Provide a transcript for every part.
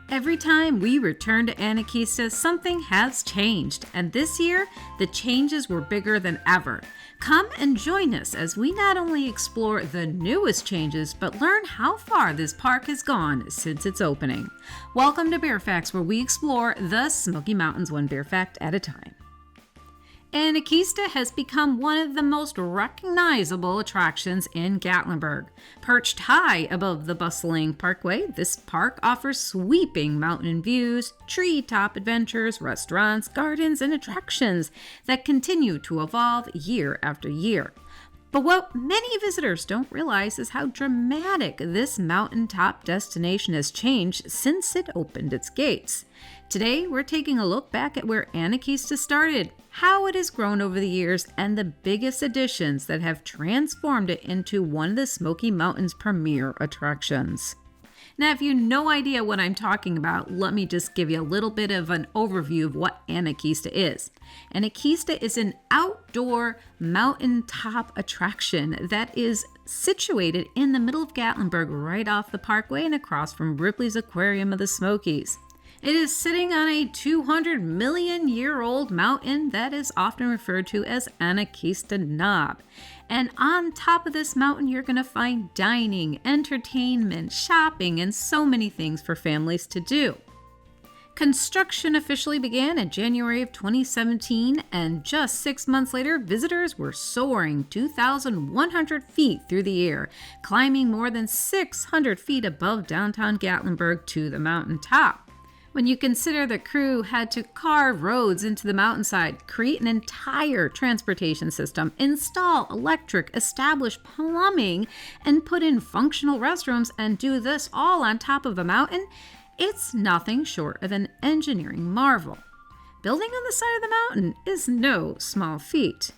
Every time we return to Anakeesta, something has changed, and this year, the changes were bigger than ever. Come and join us as we not only explore the newest changes, but learn how far this park has gone since its opening. Welcome to Bear Facts, where we explore the Smoky Mountains one bear fact at a time. Anakeesta has become one of the most recognizable attractions in Gatlinburg. Perched high above the bustling parkway, this park offers sweeping mountain views, treetop adventures, restaurants, gardens, and attractions that continue to evolve year after year. But what many visitors don't realize is how dramatic this mountaintop destination has changed since it opened its gates. Today, we're taking a look back at where Anakeesta started, how it has grown over the years, and the biggest additions that have transformed it into one of the Smoky Mountains' premier attractions. Now, if you have no idea what I'm talking about, let me just give you a little bit of an overview of what Anakeesta is. Anakeesta is an outdoor mountaintop attraction that is situated in the middle of Gatlinburg, right off the parkway and across from Ripley's Aquarium of the Smokies. It is sitting on a 200-million-year-old mountain that is often referred to as Anakeesta Knob. And on top of this mountain, you're going to find dining, entertainment, shopping, and so many things for families to do. Construction officially began in January of 2017, and just 6 months later, visitors were soaring 2,100 feet through the air, climbing more than 600 feet above downtown Gatlinburg to the mountaintop. When you consider the crew had to carve roads into the mountainside, create an entire transportation system, install electric, establish plumbing, and put in functional restrooms, and do this all on top of a mountain, it's nothing short of an engineering marvel. Building on the side of the mountain is no small feat.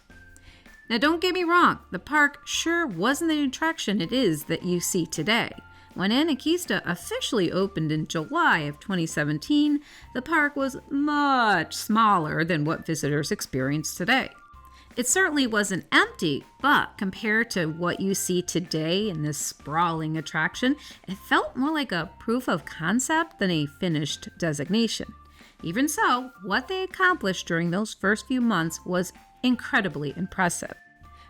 Now, don't get me wrong, the park sure wasn't the attraction it is that you see today. When Anakeesta officially opened in July of 2017, the park was much smaller than what visitors experience today. It certainly wasn't empty, but compared to what you see today in this sprawling attraction, it felt more like a proof of concept than a finished designation. Even so, what they accomplished during those first few months was incredibly impressive.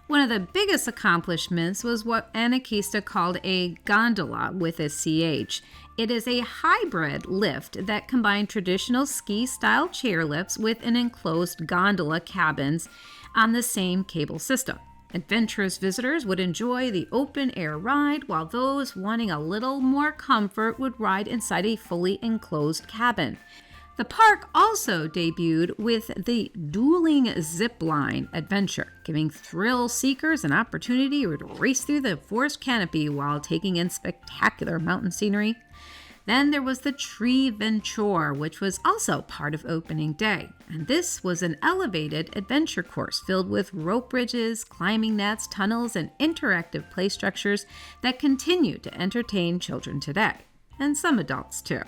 One of the biggest accomplishments was what Anakeesta called a gondola with a CH. It is a hybrid lift that combined traditional ski-style chairlifts with an enclosed gondola cabins on the same cable system. Adventurous visitors would enjoy the open-air ride, while those wanting a little more comfort would ride inside a fully enclosed cabin. The park also debuted with the dueling zip line adventure, giving thrill seekers an opportunity to race through the forest canopy while taking in spectacular mountain scenery. Then there was the Tree Venture, which was also part of opening day. And this was an elevated adventure course filled with rope bridges, climbing nets, tunnels, and interactive play structures that continue to entertain children today, and some adults too.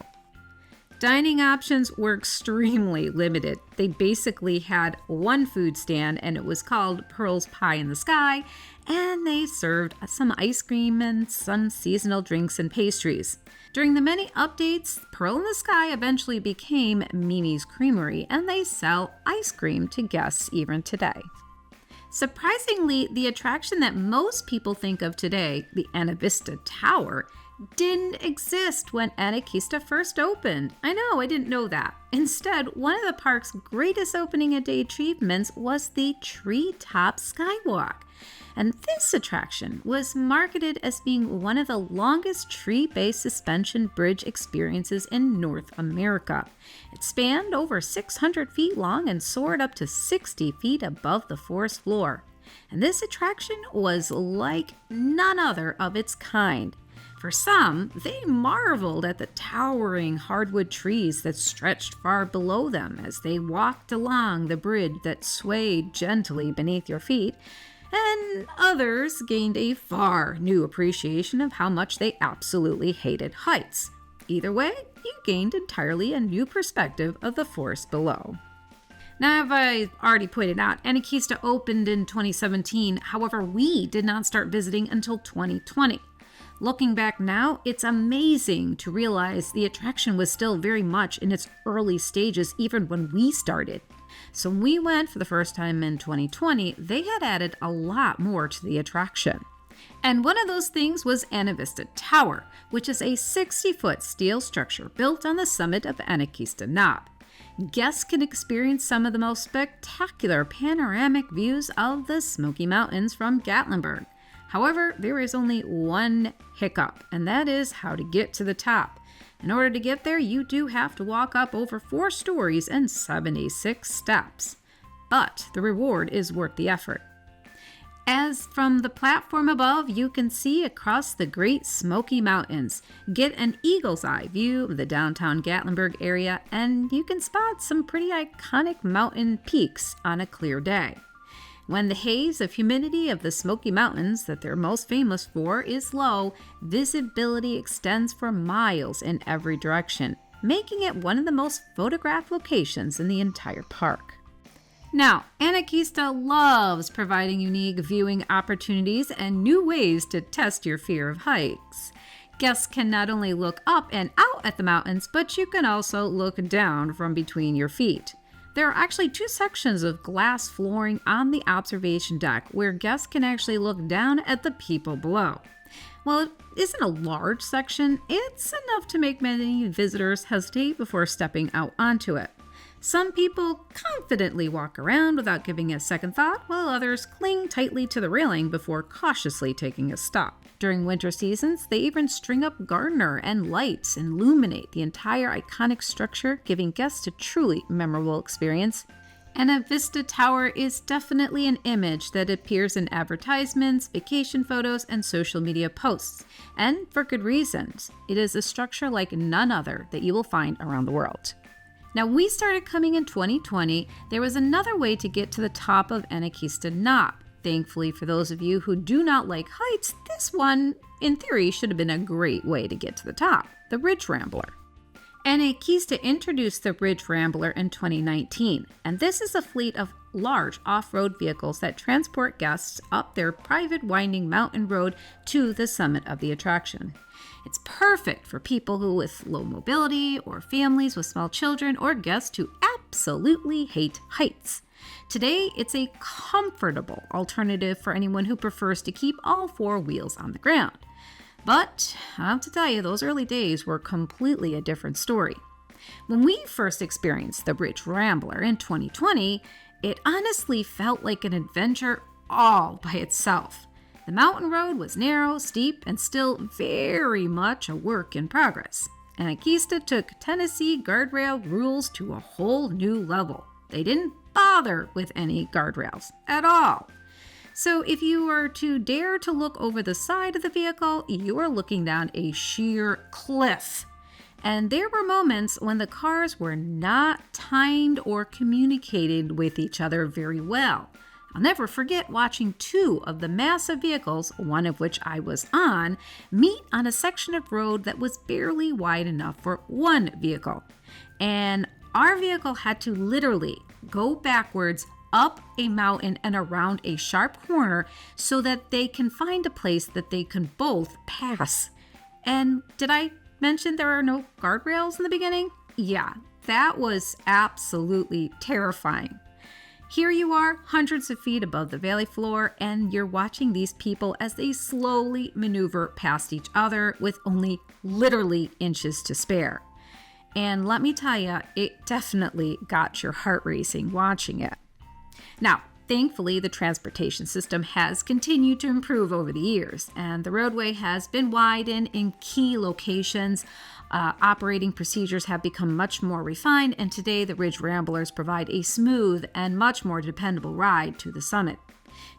Dining options were extremely limited. They basically had one food stand, and it was called Pearl's Pie in the Sky, and they served some ice cream and some seasonal drinks and pastries. During the many updates, Pearl in the Sky eventually became Mimi's Creamery, and they sell ice cream to guests even today. Surprisingly, the attraction that most people think of today, the Anavista Tower, didn't exist when Anakeesta first opened. I know, I didn't know that. Instead, one of the park's greatest opening day achievements was the Treetop skywalk. And this attraction was marketed as being one of the longest tree-based suspension bridge experiences in North America. It spanned over 600 feet long and soared up to 60 feet above the forest floor. And this attraction was like none other of its kind. For some, they marveled at the towering hardwood trees that stretched far below them as they walked along the bridge that swayed gently beneath your feet, and others gained a far new appreciation of how much they absolutely hated heights. Either way, you gained entirely a new perspective of the forest below. Now, as I already pointed out, Anakeesta opened in 2017. However, we did not start visiting until 2020. Looking back now, it's amazing to realize the attraction was still very much in its early stages even when we started. So when we went for the first time in 2020, they had added a lot more to the attraction. And one of those things was Anavista Tower, which is a 60-foot steel structure built on the summit of Anakeesta Knob. Guests can experience some of the most spectacular panoramic views of the Smoky Mountains from Gatlinburg. However, there is only one hiccup, and that is how to get to the top. In order to get there, you do have to walk up over 4 stories and 76 steps. But the reward is worth the effort. As from the platform above, you can see across the Great Smoky Mountains, get an eagle's eye view of the downtown Gatlinburg area, and you can spot some pretty iconic mountain peaks on a clear day. When the haze of humidity of the Smoky Mountains that they're most famous for is low, visibility extends for miles in every direction, making it one of the most photographed locations in the entire park. Now, Anakeesta loves providing unique viewing opportunities and new ways to test your fear of heights. Guests can not only look up and out at the mountains, but you can also look down from between your feet. There are actually 2 sections of glass flooring on the observation deck where guests can actually look down at the people below. While it isn't a large section, it's enough to make many visitors hesitate before stepping out onto it. Some people confidently walk around without giving a second thought, while others cling tightly to the railing before cautiously taking a stop. During winter seasons, they even string up gardener and lights and illuminate the entire iconic structure, giving guests a truly memorable experience. Anavista Tower is definitely an image that appears in advertisements, vacation photos, and social media posts. And for good reasons. It is a structure like none other that you will find around the world. Now, we started coming in 2020. There was another way to get to the top of Anakeesta Knob. Thankfully, for those of you who do not like heights, this one, in theory, should have been a great way to get to the top, the Ridge Rambler. Anakeesta introduced the Ridge Rambler in 2019, and this is a fleet of large off-road vehicles that transport guests up their private winding mountain road to the summit of the attraction. It's perfect for people who with low mobility or families with small children or guests who absolutely hate heights. Today, it's a comfortable alternative for anyone who prefers to keep all 4 wheels on the ground. But I have to tell you, those early days were completely a different story. When we first experienced the Ridge Rambler in 2020, it honestly felt like an adventure all by itself. The mountain road was narrow, steep, and still very much a work in progress. Anakeesta took Tennessee guardrail rules to a whole new level. They didn't bother with any guardrails at all. So if you were to dare to look over the side of the vehicle, you are looking down a sheer cliff. And there were moments when the cars were not timed or communicated with each other very well. I'll never forget watching 2 of the massive vehicles, one of which I was on, meet on a section of road that was barely wide enough for one vehicle. And our vehicle had to literally go backwards up a mountain and around a sharp corner so that they can find a place that they can both pass. And did I mention there are no guardrails in the beginning? Yeah, that was absolutely terrifying. Here you are, hundreds of feet above the valley floor, and you're watching these people as they slowly maneuver past each other with only literally inches to spare. And let me tell you, it definitely got your heart racing watching it. Now, thankfully, the transportation system has continued to improve over the years, and the roadway has been widened in key locations. Operating procedures have become much more refined, and today the Ridge Ramblers provide a smooth and much more dependable ride to the summit.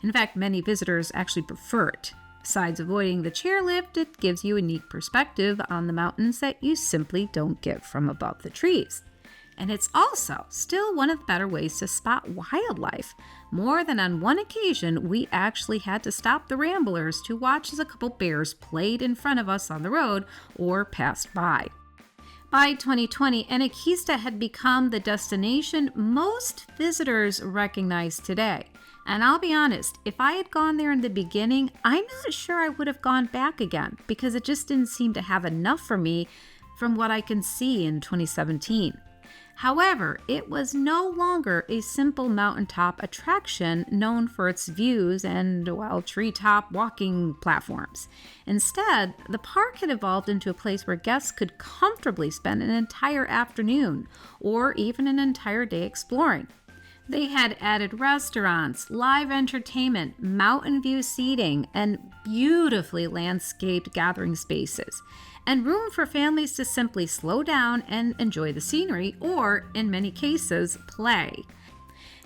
In fact, many visitors actually prefer it. Besides avoiding the chairlift, it gives you a unique perspective on the mountains that you simply don't get from above the trees. And it's also still one of the better ways to spot wildlife. More than on one occasion, we actually had to stop the Ramblers to watch as a couple bears played in front of us on the road or passed by. By 2020, Anakeesta had become the destination most visitors recognize today. And I'll be honest, if I had gone there in the beginning, I'm not sure I would have gone back again because it just didn't seem to have enough for me from what I can see in 2017. However, it was no longer a simple mountaintop attraction known for its views and, well, treetop walking platforms. Instead, the park had evolved into a place where guests could comfortably spend an entire afternoon or even an entire day exploring. They had added restaurants, live entertainment, mountain view seating, and beautifully landscaped gathering spaces, and room for families to simply slow down and enjoy the scenery, or, in many cases, play.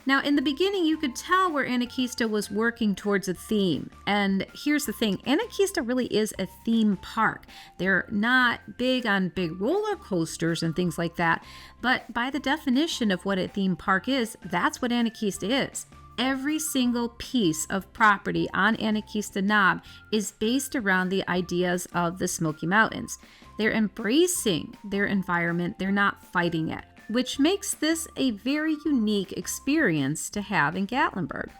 Now, in the beginning, you could tell where Anakeesta was working towards a theme. And here's the thing, Anakeesta really is a theme park. They're not big on big roller coasters and things like that, but by the definition of what a theme park is, that's what Anakeesta is. Every single piece of property on Anakeesta Knob is based around the ideas of the Smoky Mountains. They're embracing their environment, they're not fighting it, which makes this a very unique experience to have in Gatlinburg.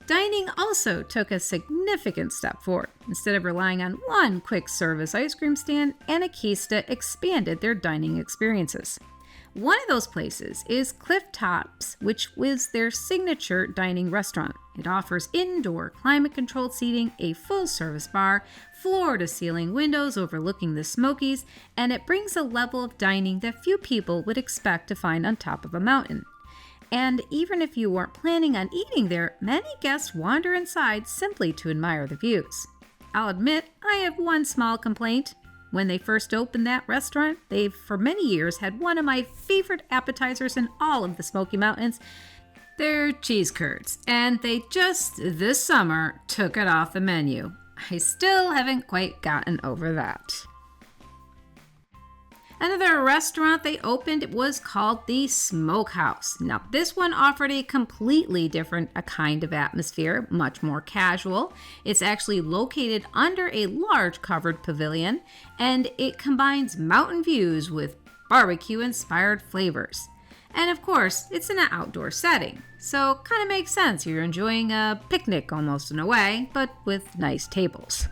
Dining also took a significant step forward. Instead of relying on one quick service ice cream stand, Anakeesta expanded their dining experiences. One of those places is Cliff Tops, which is their signature dining restaurant. It offers indoor climate-controlled seating, a full-service bar, floor-to-ceiling windows overlooking the Smokies, and it brings a level of dining that few people would expect to find on top of a mountain. And even if you weren't planning on eating there, many guests wander inside simply to admire the views. I'll admit, I have one small complaint. When they first opened that restaurant, they've for many years had one of my favorite appetizers in all of the Smoky Mountains, their cheese curds, and they just this summer took it off the menu. I still haven't quite gotten over that. Another restaurant they opened was called the Smokehouse. Now, this one offered a completely different kind of atmosphere, much more casual. It's actually located under a large covered pavilion, and it combines mountain views with barbecue-inspired flavors. And of course, it's in an outdoor setting, so kind of makes sense. You're enjoying a picnic almost in a way, but with nice tables.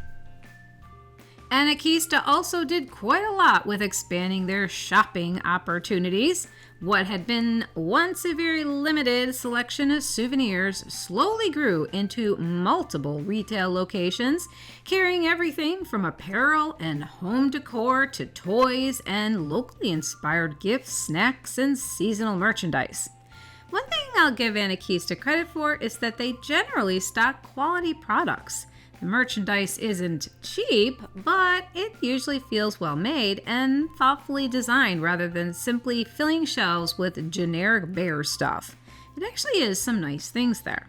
Anakeesta also did quite a lot with expanding their shopping opportunities. What had been once a very limited selection of souvenirs slowly grew into multiple retail locations, carrying everything from apparel and home decor to toys and locally inspired gifts, snacks, and seasonal merchandise. One thing I'll give Anakeesta credit for is that they generally stock quality products. The merchandise isn't cheap, but it usually feels well made and thoughtfully designed rather than simply filling shelves with generic bear stuff. It actually is some nice things there.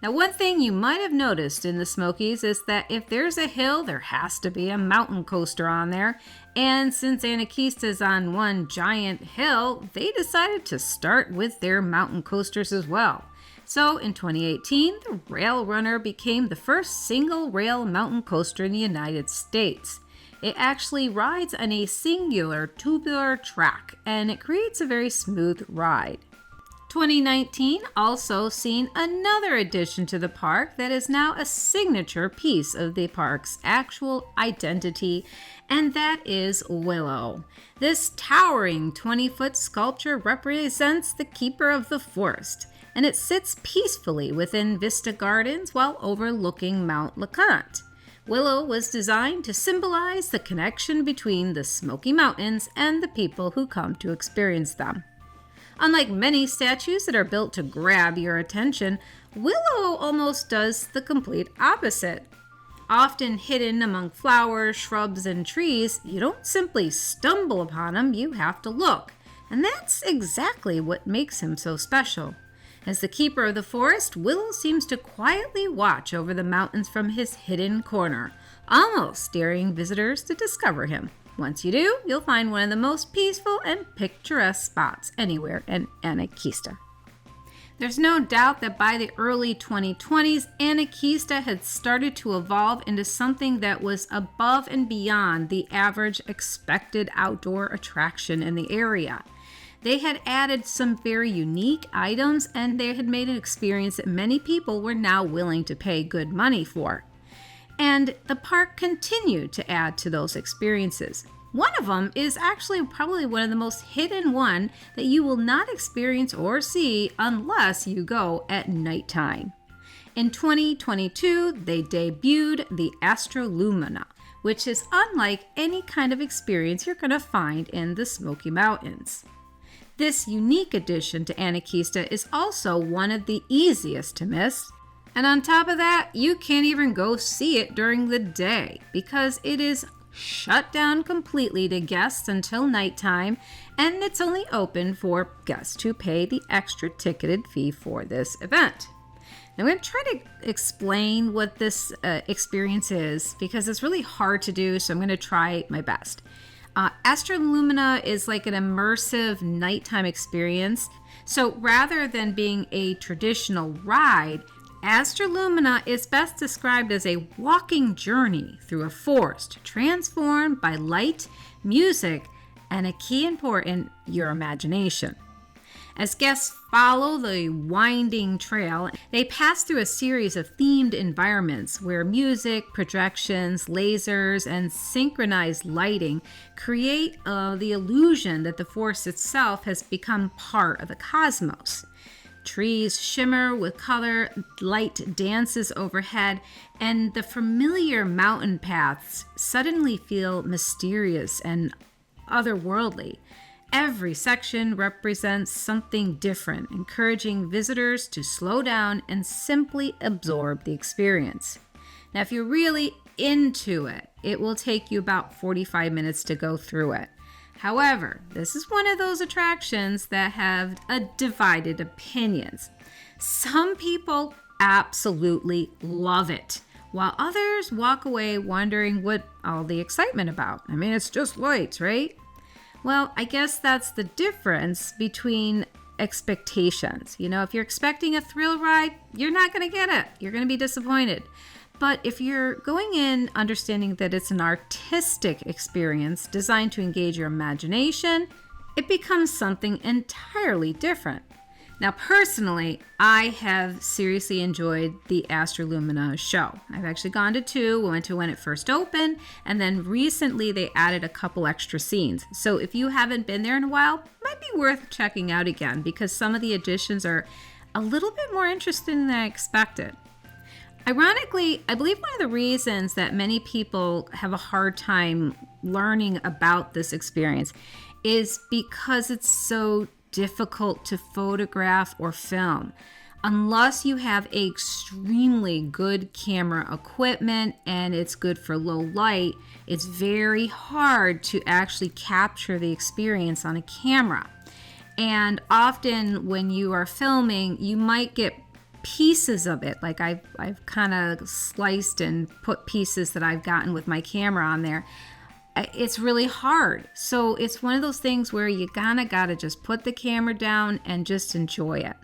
Now, one thing you might have noticed in the Smokies is that if there's a hill, there has to be a mountain coaster on there. And since Anakeesta is on one giant hill, they decided to start with their mountain coasters as well. So in 2018, the Rail Runner became the first single rail mountain coaster in the United States. It actually rides on a singular tubular track, and it creates a very smooth ride. 2019 also seen another addition to the park that is now a signature piece of the park's actual identity, and that is Willow. This towering 20-foot sculpture represents the keeper of the forest, and it sits peacefully within Vista Gardens while overlooking Mount LeConte. Willow was designed to symbolize the connection between the Smoky Mountains and the people who come to experience them. Unlike many statues that are built to grab your attention, Willow almost does the complete opposite. Often hidden among flowers, shrubs, and trees, you don't simply stumble upon him, you have to look. And that's exactly what makes him so special. As the keeper of the forest, Willow seems to quietly watch over the mountains from his hidden corner, almost daring visitors to discover him. Once you do, you'll find one of the most peaceful and picturesque spots anywhere in Anakeesta. There's no doubt that by the early 2020s, Anakeesta had started to evolve into something that was above and beyond the average expected outdoor attraction in the area. They had added some very unique items, and they had made an experience that many people were now willing to pay good money for. And the park continued to add to those experiences. One of them is actually probably one of the most hidden one that you will not experience or see unless you go at nighttime. In 2022, they debuted the Astral Lumina, which is unlike any kind of experience you're going to find in the Smoky Mountains. This unique addition to Anakeesta is also one of the easiest to miss. And on top of that, you can't even go see it during the day because it is shut down completely to guests until nighttime, and it's only open for guests who pay the extra ticketed fee for this event. Now, I'm going to try to explain what this experience is because it's really hard to do, so I'm going to try my best. Astral Lumina is like an immersive nighttime experience. So rather than being a traditional ride, Astral Lumina is best described as a walking journey through a forest transformed by light, music, and a key important, your imagination. As guests follow the winding trail, they pass through a series of themed environments where music, projections, lasers, and synchronized lighting create the illusion that the forest itself has become part of the cosmos. Trees shimmer with color, light dances overhead, and the familiar mountain paths suddenly feel mysterious and otherworldly. Every section represents something different, encouraging visitors to slow down and simply absorb the experience. Now, if you're really into it, it will take you about 45 minutes to go through it. However, this is one of those attractions that have divided opinions. Some people absolutely love it, while others walk away wondering what all the excitement about. I mean, it's just lights, right? Well, I guess that's the difference between expectations. You know, if you're expecting a thrill ride, you're not going to get it. You're going to be disappointed. But if you're going in understanding that it's an artistic experience designed to engage your imagination, it becomes something entirely different. Now, personally, I have seriously enjoyed the Astral Lumina show. I've actually gone to two. We went to when it first opened, and then recently they added a couple extra scenes. So if you haven't been there in a while, it might be worth checking out again because some of the additions are a little bit more interesting than I expected. Ironically, I believe one of the reasons that many people have a hard time learning about this experience is because it's so difficult to photograph or film. Unless you have extremely good camera equipment and it's good for low light, it's very hard to actually capture the experience on a camera. And often when you are filming, you might get pieces of it. Like I've kind of sliced and put pieces that I've gotten with my camera on there. It's really hard. So it's one of those things where you gotta just put the camera down and just enjoy it.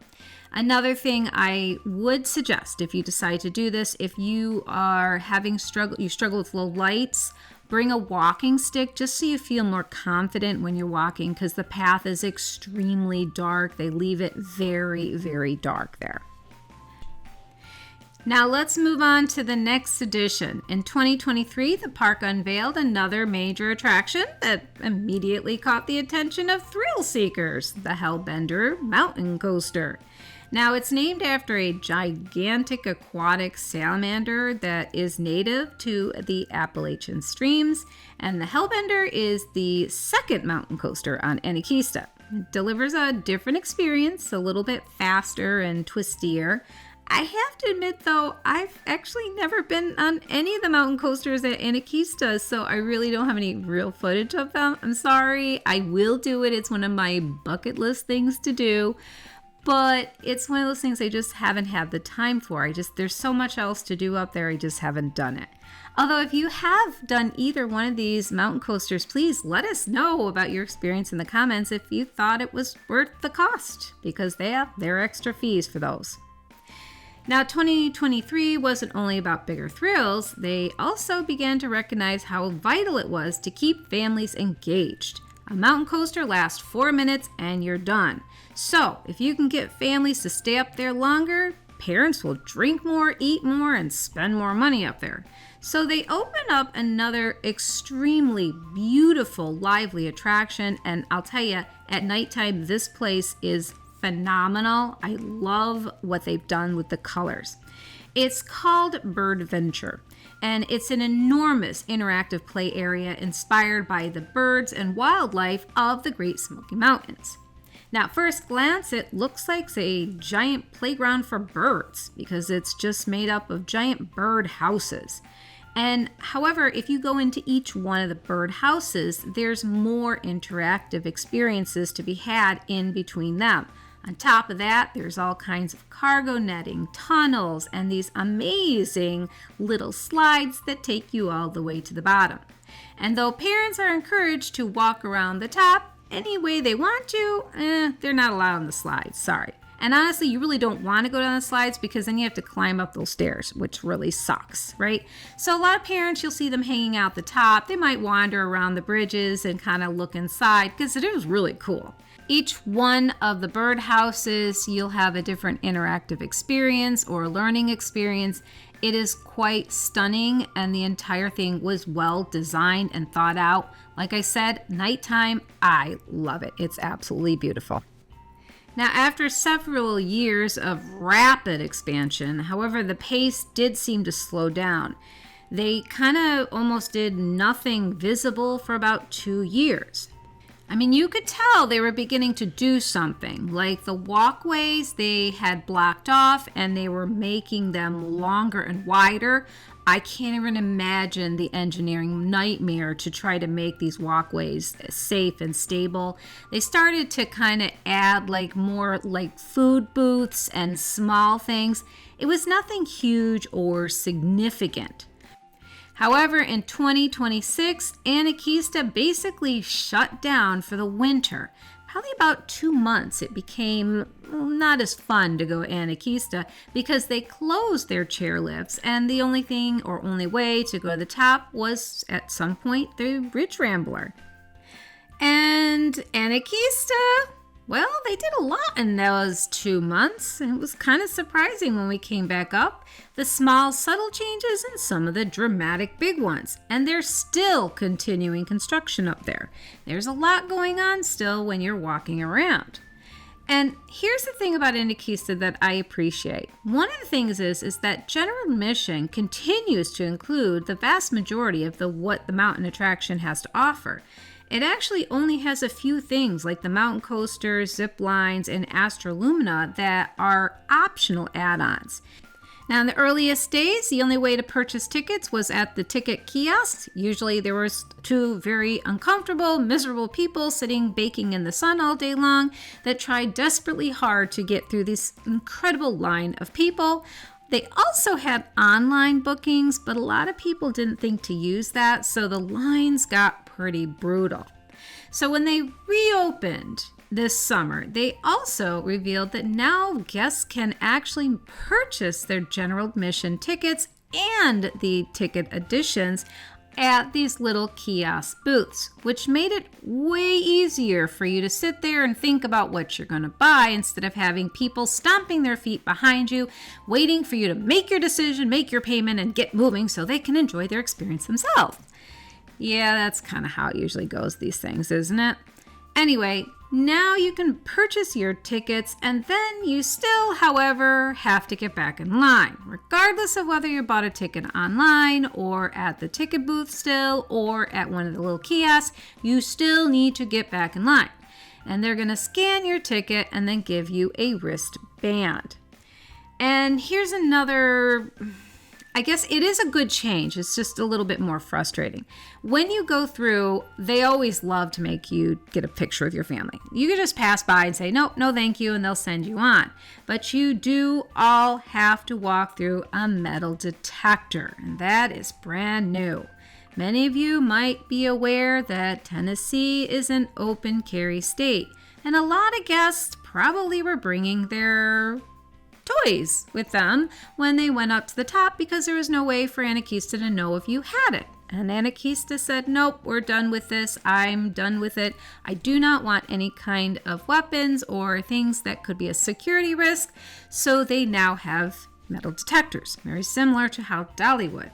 Another thing I would suggest if you decide to do this, if you are struggle with low lights, bring a walking stick just so you feel more confident when you're walking because the path is extremely dark. They leave it very, very dark there. Now let's move on to the next edition. In 2023, the park unveiled another major attraction that immediately caught the attention of thrill seekers, the Hellbender Mountain Coaster. Now it's named after a gigantic aquatic salamander that is native to the Appalachian streams, and the Hellbender is the second mountain coaster on Anakeesta. It delivers a different experience, a little bit faster and twistier. I have to admit, though, I've actually never been on any of the mountain coasters at Anakeesta, so I really don't have any real footage of them. I'm sorry. I will do it. It's one of my bucket list things to do, but it's one of those things I just haven't had the time for. There's so much else to do up there. I just haven't done it. Although if you have done either one of these mountain coasters, please let us know about your experience in the comments if you thought it was worth the cost, because there are extra fees for those. Now, 2023 wasn't only about bigger thrills, they also began to recognize how vital it was to keep families engaged. A mountain coaster lasts 4 minutes and you're done. So if you can get families to stay up there longer, parents will drink more, eat more, and spend more money up there. So they open up another extremely beautiful, lively attraction. And I'll tell you, at nighttime, this place is phenomenal. I love what they've done with the colors. It's called Birdventure, and it's an enormous interactive play area inspired by the birds and wildlife of the Great Smoky Mountains. Now, at first glance, it looks like a giant playground for birds because it's just made up of giant bird houses. And however, if you go into each one of the bird houses, there's more interactive experiences to be had in between them. On top of that, there's all kinds of cargo netting, tunnels, and these amazing little slides that take you all the way to the bottom. And though parents are encouraged to walk around the top any way they want to, they're not allowed on the slides, sorry. And honestly, you really don't want to go down the slides because then you have to climb up those stairs, which really sucks, right? So a lot of parents, you'll see them hanging out the top. They might wander around the bridges and kind of look inside because it is really cool. Each one of the bird houses, you'll have a different interactive experience or learning experience. It is quite stunning, and the entire thing was well designed and thought out. Like I said, nighttime, I love it. It's absolutely beautiful. Now, after several years of rapid expansion, however, the pace did seem to slow down. They kind of almost did nothing visible for about 2 years. I mean, you could tell they were beginning to do something, like the walkways they had blocked off and they were making them longer and wider. I can't even imagine the engineering nightmare to try to make these walkways safe and stable. They started to kind of add more food booths and small things. It was nothing huge or significant. However, in 2026, Anakeesta basically shut down for the winter. Probably about 2 months, it became not as fun to go Anakeesta because they closed their chairlifts, and the only way to go to the top was at some point the Ridge Rambler. And Anakeesta, well, they did a lot in those 2 months, and it was kind of surprising when we came back up. The small, subtle changes and some of the dramatic big ones. And they're still continuing construction up there. There's a lot going on still when you're walking around. And here's the thing about Anakeesta that I appreciate. One of the things is that general admission continues to include the vast majority of what the mountain attraction has to offer. It actually only has a few things like the mountain coasters, zip lines, and Astral Lumina that are optional add-ons. Now, in the earliest days, the only way to purchase tickets was at the ticket kiosks. Usually there was 2 very uncomfortable, miserable people sitting baking in the sun all day long that tried desperately hard to get through this incredible line of people. They also had online bookings, but a lot of people didn't think to use that, so the lines got pretty brutal. So when they reopened this summer, they also revealed that now guests can actually purchase their general admission tickets and the ticket editions at these little kiosk booths, which made it way easier for you to sit there and think about what you're going to buy instead of having people stomping their feet behind you, waiting for you to make your decision, make your payment, and get moving so they can enjoy their experience themselves. Yeah, that's kind of how it usually goes, these things, isn't it? Anyway, now you can purchase your tickets, and then you still, however, have to get back in line. Regardless of whether you bought a ticket online or at the ticket booth still or at one of the little kiosks, you still need to get back in line. And they're going to scan your ticket and then give you a wristband. And here's another... I guess it is a good change. It's just a little bit more frustrating. When you go through, they always love to make you get a picture of your family. You can just pass by and say, no, thank you, and they'll send you on. But you do all have to walk through a metal detector, and that is brand new. Many of you might be aware that Tennessee is an open carry state, and a lot of guests probably were bringing their toys with them when they went up to the top because there was no way for Anakeesta to know if you had it. And Anakeesta said, nope, we're done with this. I'm done with it. I do not want any kind of weapons or things that could be a security risk. So they now have metal detectors, very similar to how Dolly would.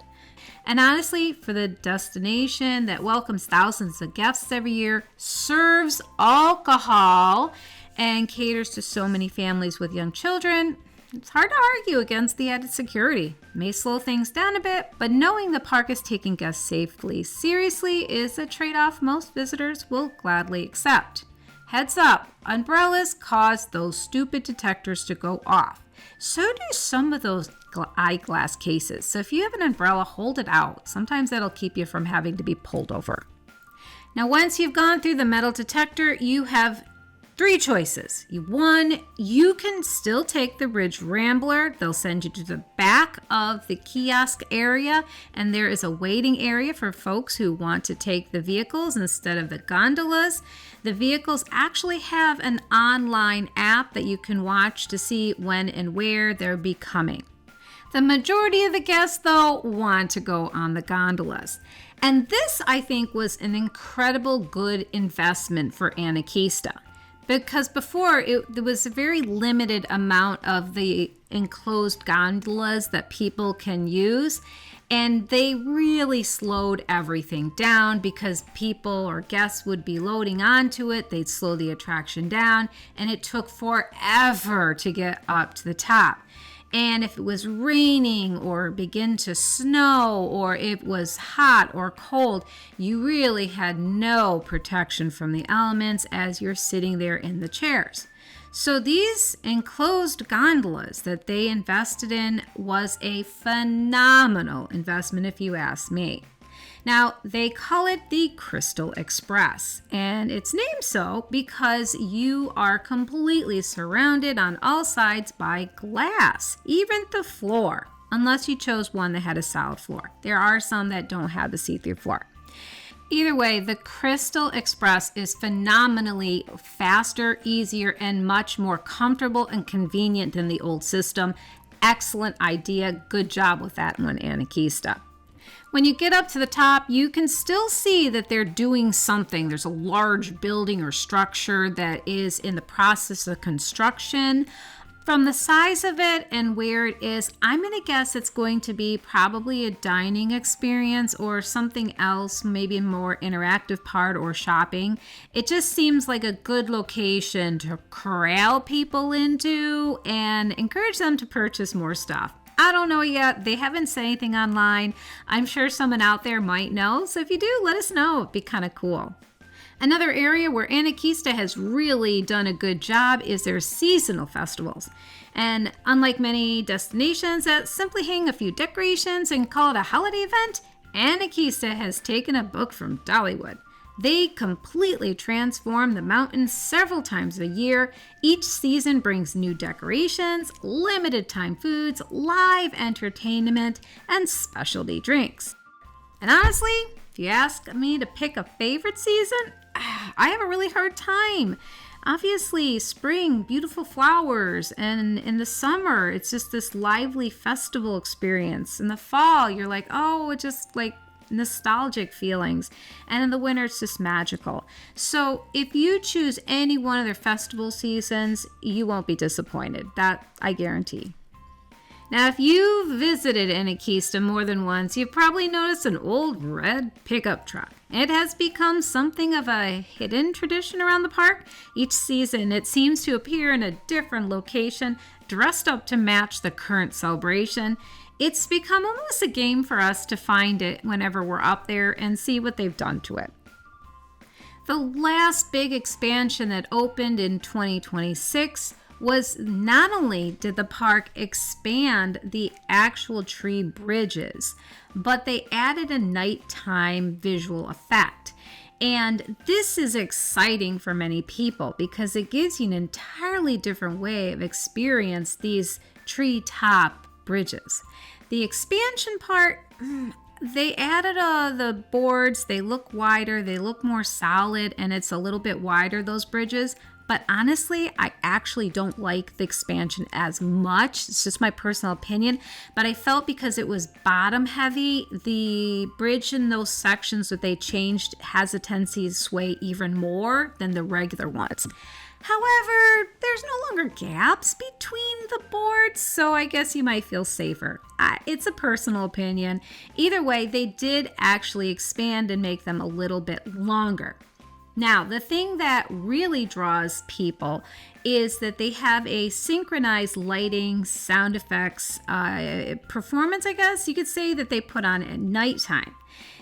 And honestly, for the destination that welcomes thousands of guests every year, serves alcohol, and caters to so many families with young children, it's hard to argue against the added security. It may slow things down a bit, but knowing the park is taking guests safely seriously is a trade-off most visitors will gladly accept. Heads up, umbrellas cause those stupid detectors to go off. So do some of those eyeglass cases. So if you have an umbrella, hold it out. Sometimes that'll keep you from having to be pulled over. Now, once you've gone through the metal detector, you have 3 choices. One, you can still take the Ridge Rambler. They'll send you to the back of the kiosk area, and there is a waiting area for folks who want to take the vehicles instead of the gondolas. The vehicles actually have an online app that you can watch to see when and where they'll be coming. The majority of the guests, though, want to go on the gondolas. And this, I think, was an incredible good investment for Anakeesta. Because before, there was a very limited amount of the enclosed gondolas that people can use. And they really slowed everything down because people or guests would be loading onto it. They'd slow the attraction down. And it took forever to get up to the top. And if it was raining or begin to snow or it was hot or cold, you really had no protection from the elements as you're sitting there in the chairs. So these enclosed gondolas that they invested in was a phenomenal investment if you ask me. Now, they call it the Crystal Express, and it's named so because you are completely surrounded on all sides by glass, even the floor, unless you chose one that had a solid floor. There are some that don't have the see-through floor. Either way, the Crystal Express is phenomenally faster, easier, and much more comfortable and convenient than the old system. Excellent idea. Good job with that one, Anakeesta. When you get up to the top, you can still see that they're doing something. There's a large building or structure that is in the process of construction. From the size of it and where it is, I'm going to guess it's going to be probably a dining experience or something else, maybe a more interactive part or shopping. It just seems like a good location to corral people into and encourage them to purchase more stuff. I don't know yet. They haven't said anything online. I'm sure someone out there might know. So if you do, let us know. It'd be kind of cool. Another area where Anakeesta has really done a good job is their seasonal festivals. And unlike many destinations that simply hang a few decorations and call it a holiday event, Anakeesta has taken a book from Dollywood. They completely transform the mountains several times a year. Each season brings new decorations, limited time foods, live entertainment, and specialty drinks. And honestly, if you ask me to pick a favorite season, I have a really hard time. Obviously, spring, beautiful flowers, and in the summer, it's just this lively festival experience. In the fall, you're like, oh, it's just like nostalgic feelings, and in the winter it's just magical. So if you choose any one of their festival seasons, you won't be disappointed. That I guarantee. Now, if you've visited Anakeesta more than once, you've probably noticed an old red pickup truck. It has become something of a hidden tradition around the park. Each season, it seems to appear in a different location, dressed up to match the current celebration. It's become almost a game for us to find it whenever we're up there and see what they've done to it. The last big expansion that opened in 2026 was not only did the park expand the actual tree bridges, but they added a nighttime visual effect. And this is exciting for many people because it gives you an entirely different way of experience these treetop bridges. The expansion part, they added the boards. They look wider, they look more solid, and it's a little bit wider, those bridges. But honestly, I actually don't like the expansion as much. It's just my personal opinion. But I felt because it was bottom heavy, the bridge in those sections that they changed has a tendency to sway even more than the regular ones. However, there's no longer gaps between the boards, so I guess you might feel safer. It's a personal opinion. Either way, they did actually expand and make them a little bit longer. Now, the thing that really draws people is that they have a synchronized lighting, sound effects, performance, I guess you could say, that they put on at nighttime.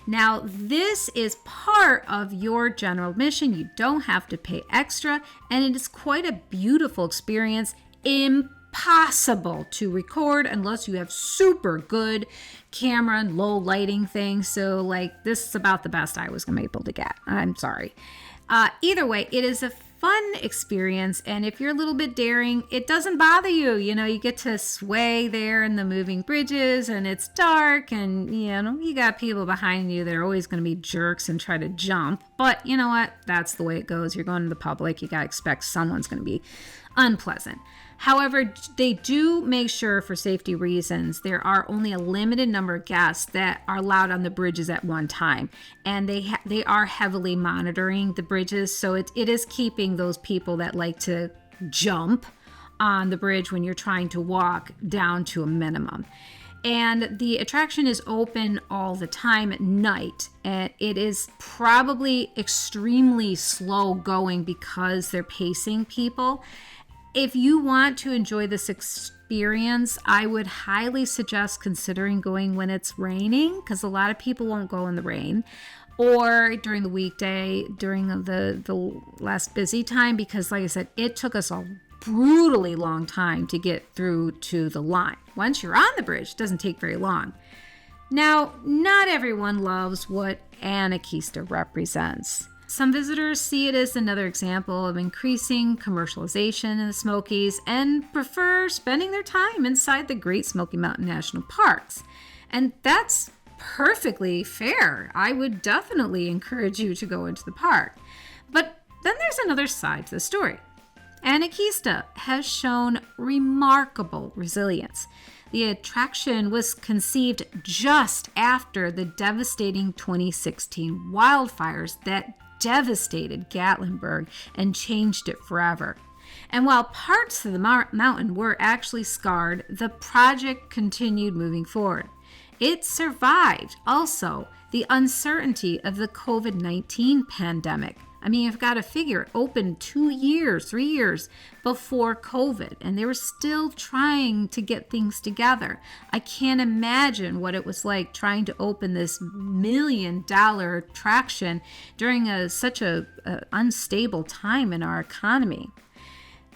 Now, this is part of your general admission. You don't have to pay extra, and it is quite a beautiful experience. Impossible to record unless you have super good camera and low lighting things. So, like, this is about the best I was going to be able to get. I'm sorry. Either way, it is a fun experience, and if you're a little bit daring, it doesn't bother you. You know, you get to sway there in the moving bridges, and it's dark, and you got people behind you that are always going to be jerks and try to jump. But you know what? That's the way it goes. You're going to the public. You got to expect someone's going to be unpleasant. However, they do make sure, for safety reasons, there are only a limited number of guests that are allowed on the bridges at one time, and they are heavily monitoring the bridges, so it is keeping those people that like to jump on the bridge when you're trying to walk down to a minimum. And the attraction is open all the time at night, and it is probably extremely slow going because they're pacing people. If you want to enjoy this experience, I would highly suggest considering going when it's raining, because a lot of people won't go in the rain, or during the weekday, during the less busy time, because like I said, it took us a brutally long time to get through to the line. Once you're on the bridge, it doesn't take very long. Now, not everyone loves what Anakeesta represents. Some visitors see it as another example of increasing commercialization in the Smokies and prefer spending their time inside the Great Smoky Mountain National Parks. And that's perfectly fair. I would definitely encourage you to go into the park. But then there's another side to the story. Anakeesta has shown remarkable resilience. The attraction was conceived just after the devastating 2016 wildfires that devastated Gatlinburg and changed it forever. And while parts of the mountain were actually scarred, the project continued moving forward. It survived also the uncertainty of the COVID-19 pandemic. I mean, you've got to figure it opened 3 years before COVID, and they were still trying to get things together. I can't imagine what it was like trying to open this $1 million attraction during such a unstable time in our economy.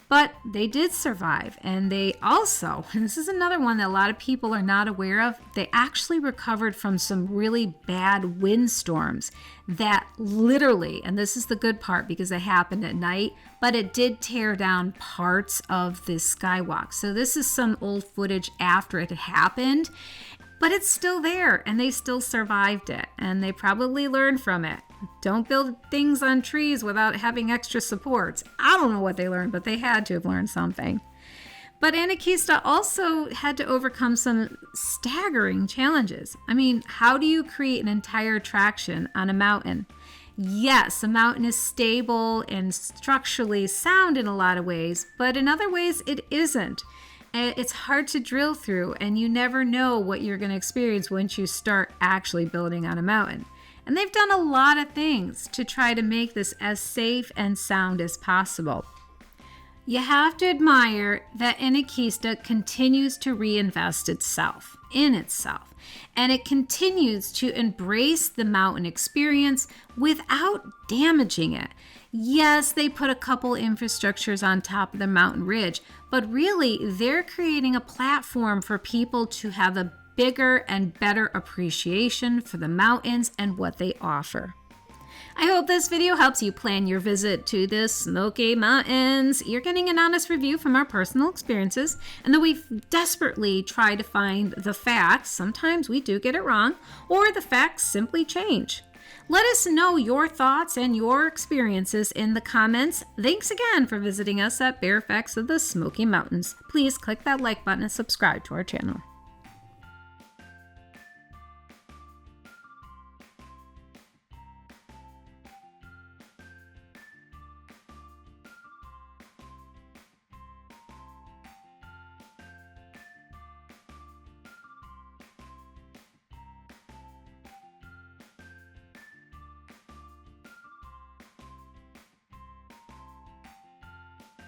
But they did survive, and they also, and this is another one that a lot of people are not aware of, they actually recovered from some really bad windstorms that literally, and this is the good part because it happened at night, but it did tear down parts of this skywalk. So this is some old footage after it had happened, but it's still there, and they still survived it, and they probably learned from it. Don't build things on trees without having extra supports. I don't know what they learned, but they had to have learned something. But Anakeesta also had to overcome some staggering challenges. I mean, how do you create an entire attraction on a mountain? Yes, a mountain is stable and structurally sound in a lot of ways, but in other ways it isn't. It's hard to drill through, and you never know what you're going to experience once you start actually building on a mountain. And they've done a lot of things to try to make this as safe and sound as possible. You have to admire that Anakeesta continues to reinvest itself in itself, and it continues to embrace the mountain experience without damaging it. Yes, they put a couple infrastructures on top of the mountain ridge, but really they're creating a platform for people to have a bigger and better appreciation for the mountains and what they offer. I hope this video helps you plan your visit to the Smoky Mountains. You're getting an honest review from our personal experiences, and though we desperately try to find the facts, sometimes we do get it wrong, or the facts simply change. Let us know your thoughts and your experiences in the comments. Thanks again for visiting us at Bare Facts of the Smoky Mountains. Please click that like button and subscribe to our channel.